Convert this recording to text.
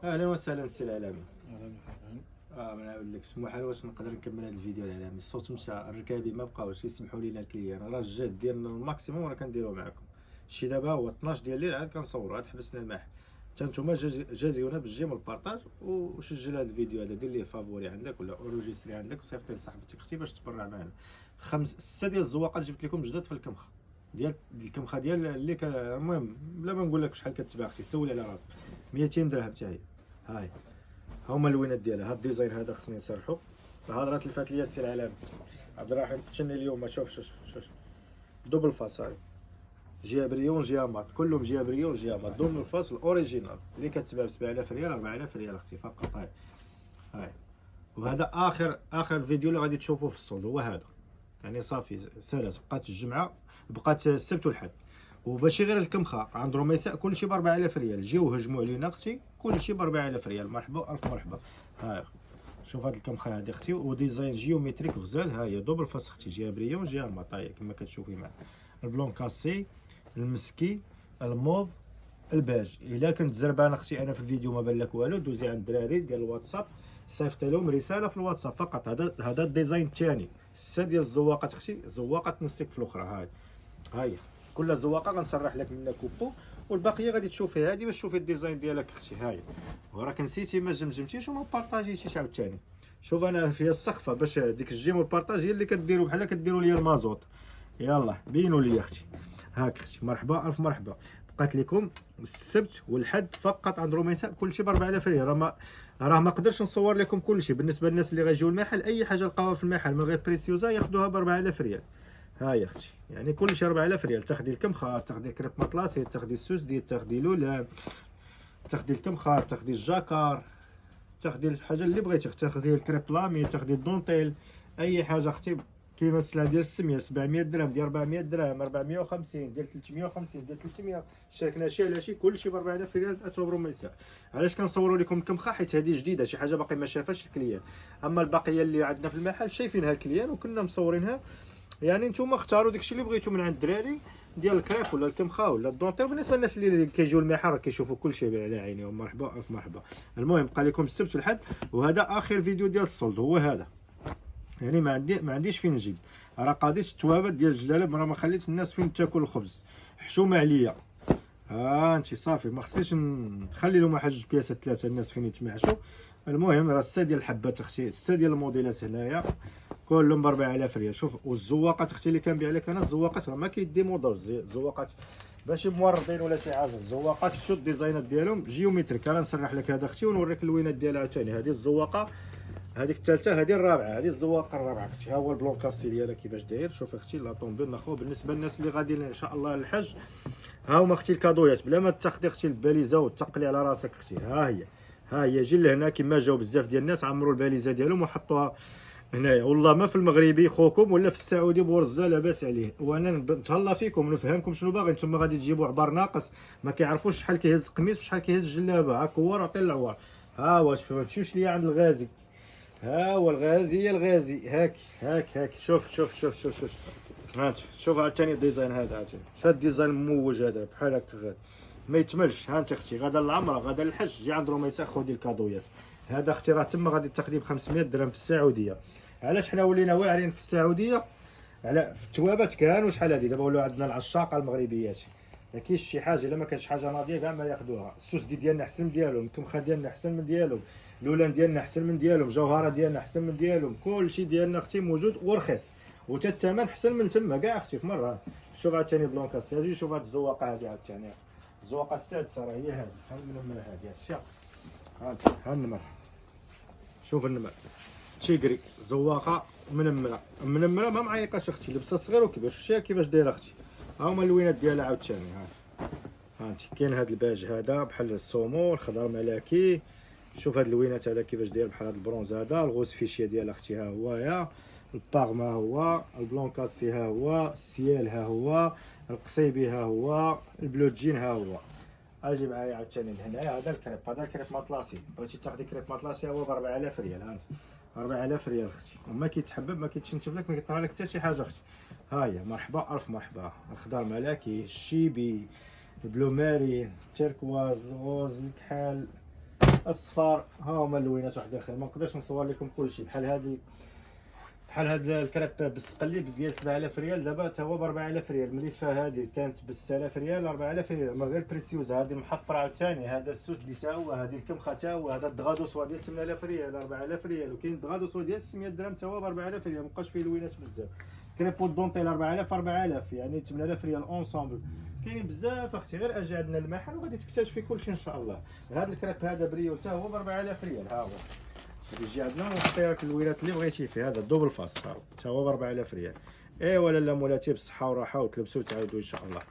اهلا وسهلا سي العالمي. اهلا وسهلا. ما نعاود لك سمح لي واش نقدر نكمل هذا الفيديو العالمي. الصوت مشى، الركابي ما بقاوش يسمحوا لينا الكليان، راه الجهد ديالنا الماكسيموم راه كنديروه معكم. شي دابا هو 12 ديال الليل عاد كنصوروا، عاد حبسنا الماح. حتى نتوما جازيونا بالجيم والبارطاج، وسجل هذا الفيديو هذا، دير ليه فافوري عندك ولا اوريجيستري عندك وصيفطيه لصاحبتك اختي باش تبرع معنا. 6 ديال الزواقات جبت لكم جدد في الكمخه ديال الكمخه ديال اللي المهم بلا ما نقول لك شحال كتباع اختي، سولي على راسك. 200 درهم حتى هي. هاي هما اللوينات ديالها. هاد الديزاين هذا خصني نسرحو. الهضره تلفات ليا السي العالمي عبد الرحيم قتلني اليوم. شوف شوف دوبل فاس. هاي جهه بريون جهه مات، كلهم جهه بريون جهه مات. دوبل فاس الاوريجينال اللي كتباع ب 7000 ريال 4000 ريال اختي فقط. هاي وهذا اخر فيديو اللي غادي تشوفوه في الصول هو هذا. يعني صافي سالات، بقات الجمعه، بقات السبت والحد. وماشي غير الكمخه، عند رميساء كلشي ب 4000 ريال. جيو هجموا علينا اختي، كلشي ب 4000 ريال. مرحبا الف مرحبا. هاي شوف هاد الكمخه هادي اختي، وديزاين جيومتريك غزال. ها هي دوبل فاس اختي، جهه بريون جهه المطايه كما كتشوفي معايا. البلون كاسي، المسكي، الموف، الباج. الا كنت زربان اختي انا في الفيديو ما بان لك والو، دوزي عند الدراري ديال الواتساب، صيفط لهم رساله في الواتساب فقط. هذا الديزاين الثاني. 6 ديال الزواقات اختي، زواقات نستيك في الاخرى. هاي كل زواقه غنسرح لك منها كوبو، والباقيه غادي تشوفي هادي باش تشوفي الديزاين ديالك اختي. هاي وراك نسيتي ما جمجمتيش وما بارطاجيتيش عاوتاني. شوف انا فيها السخفه باش ديك الجيم والبارطاج هي اللي كديروا بحال كديروا ليا المازوط. يلا بينوا لي اختي. هاك اختي مرحبا الف مرحبا. بقات لكم السبت والحد فقط عند روميساء كلشي ب 4000 ريال. راه ما قدرش نصور لكم كلشي. بالنسبه للناس اللي غيجيو المحل، اي حاجه لقاوها في المحل من غير بريسيوزا ياخذوها ب 4000 ريال. ها يا اختي يعني كلشي 4000 ريال. تاخدي الكمخه، تاخدي كريب مطلاسي، تاخدي السوسدي، تاخدي لولان، تاخدي الكمخه، تاخدي الجاكار، تاخدي الحاجه اللي بغيتي، تاخدي الكريب لامي، تاخدي الدونتيل. اي حاجه اختي. كاينه السلعه ديال السميه 700 درهم، ديال 400 درهم، 450 ديال 350 ديال 300. شاركنا شي على شي كلشي ب 4000 ريال. اعتبروا ميساء. علاش كنصوروا لكم الكمخه؟ حيت هذه جديده، شي حاجه باقي ما شافاش الكليان. اما البقيه اللي عندنا في المحل شايفينها الكليان وكنا مصورينها. يعني نتوما اختاروا داكشي اللي بغيتو من عند الدراري ديال الكريب ولا الكمخه ولا الدونتير. بالنسبه للناس اللي كيجيو المحل كيشوفوا كلشي على عينيهم. مرحبا الف مرحبا. المهم بقى لكم السبت والحد، وهذا اخر فيديو ديال الصولد هو هذا. يعني ما عنديش فين نجي. راه قضيت التوابات ديال الجلاله، راه ما خليت الناس فين تاكل الخبز. حشومه عليا. انت صافي ما خصنيش نخلي لهم واحد جوج بياسات ثلاثه الناس فين يتمعشوا. المهم راه 6 ديال الحبات اختي، 6 ديال الموديلات هنايا كلهم ب 4000 ريال. شوف والزواقات اختي اللي كنبيع لك انا، الزواقات راه ما كيديمودوش. الزواقات ماشي موردين ولا شي حاجه. الزواقات شو الديزاينات ديالهم جيومتريك. انا نسرح لك هذا اختي ونوريك اللوينات ديالها عاوتاني. هذه الزواقه، هذيك الثالثه، هذه الرابعه، هذه الزواقه الرابعه اختي. ها هو البلون كاسي ديالها كيفاش داير. شوف اختي لا طومبيل ناخذ. بالنسبه للناس اللي غاديين ان شاء الله للحج، ها هما اختي الكادويات بلا ما تاخدي اختي الباليزه وتقلي على راسك اختي. ها هي جي لهنا كما جاو بزاف ديال الناس عمروا الباليزه ديالهم وحطوها هنايا. والله ما في المغربي خوكم ولا في السعودي بورزه لاباس عليه. وانا نتهلا فيكم ونفهمكم شنو باغي. نتوما غادي تجيبوا عبار ناقص ما كيعرفوش شحال كيهز القميص وشحال كيهز الجلابه. ها كوار عطي العوار. ها واش ما تمشيوش ليا عند الغازي. ها هو الغازي يا الغازي. هاك شوف هات شوف عاوتاني الديزاين هذا. عاوتاني شوف هاد الديزاين المموج هذا بحال هكا غادي ما يتملش. ها انت اختي غادا للعمره غادا للحج، جي عند روميساء خذي الكادويات. هذا اختي راه تما غادي تاخدي ب 500 درهم في السعوديه. علاش حنا ولينا واعرين في السعوديه على في التوابات كانوا شحال هذه. دابا ولاو عندنا العشاقه المغربيات. ما كاينش شي حاجه الا ما كانش حاجه ناضيه كاع ما ياخذوها. السوس ديالنا احسن من ديالهم، الكمخه ديالنا احسن من ديالهم، لولان ديالنا احسن من ديالهم، جوهره ديالنا احسن من ديالهم. كلشي ديالنا اختي موجود ورخيص، وتا الثمن احسن من تما كاع اختي في مره. شوف عاوتاني بلونكاس. اجي شوف هاد الزواقه هادي عاوتاني. الزواقه السادسه راه هي هادي. ها المنمره هادي هادشي. ها النمر. شوف النمر تيغري زواقه منمره ما معيقاش اختي. لبسه صغير وكبير. شوفي كيفاش دايره اختي. ها هما اللوينات ديالها عاوتاني. ها انت كاين هاد الباج هذا بحال السومو الخضر ملاكي. شوف هاد اللوينات هذا كيفاش داير بحال هاد البرونز هذا. الغوز فيشيه ديال اختي ها هو. يا الباغما هو، البلون كاسي ها هو، السيال ها هو، القصيبي ها هو، البلوجين ها هو. اجي معايا عاوتاني لهنايا. هذا الكريب، هذا كريب مطلاسي. بغيتي تاخدي كريب مطلاسي هو ب 4000 ريال. ها انت 4000 ريال اختي، وما كيتحبب ما كيتشنشف لك ما كيطرى لك حتى شي حاجه اختي. ها هي مرحبا الف مرحبا. الخضار ملاكي، الشيبي، البلو ماري، التركواز، الغوز، الكحل، الصفار ها هما اللوينات واحد اخر. ما نقدرش نصور لكم كلشي. بحال هاد الكراب بالسقليب ديال 7000 ريال دابا حتى هو ب 4000 ريال. الملفه هذه كانت ب 6000 ريال 4000 ريال من غير بريسيوز. هذه محفره عاوتاني. هذا السوس اللي تا هو، هذه الكمخه تا هو، هذا الدغادوسوا ديال 8000 ريال 4000 ريال، وكاين الدغادوسوا ديال 600 درهم تا هو ب 4000 ريال. مابقاش فيه لوينات بزاف. كريبو دونتيل 4000 يعني 8000 ريال اونصومبل. كاينين بزاف اختي، غير اجي عندنا المحل وغادي تكتشفي كلشي ان شاء الله. هذا الكريب هذا بريو تا هو ب 4000 ريال. ها هو غادي يجي عندنا ونعطي لك اللوينات اللي بغيتي فيه. هذا دوبل فاس ها هو تا هو ب 4000 ريال. ايوا لاله مولاتي بالصحه والراحه وتلبسوا وتعاودوا ان شاء الله.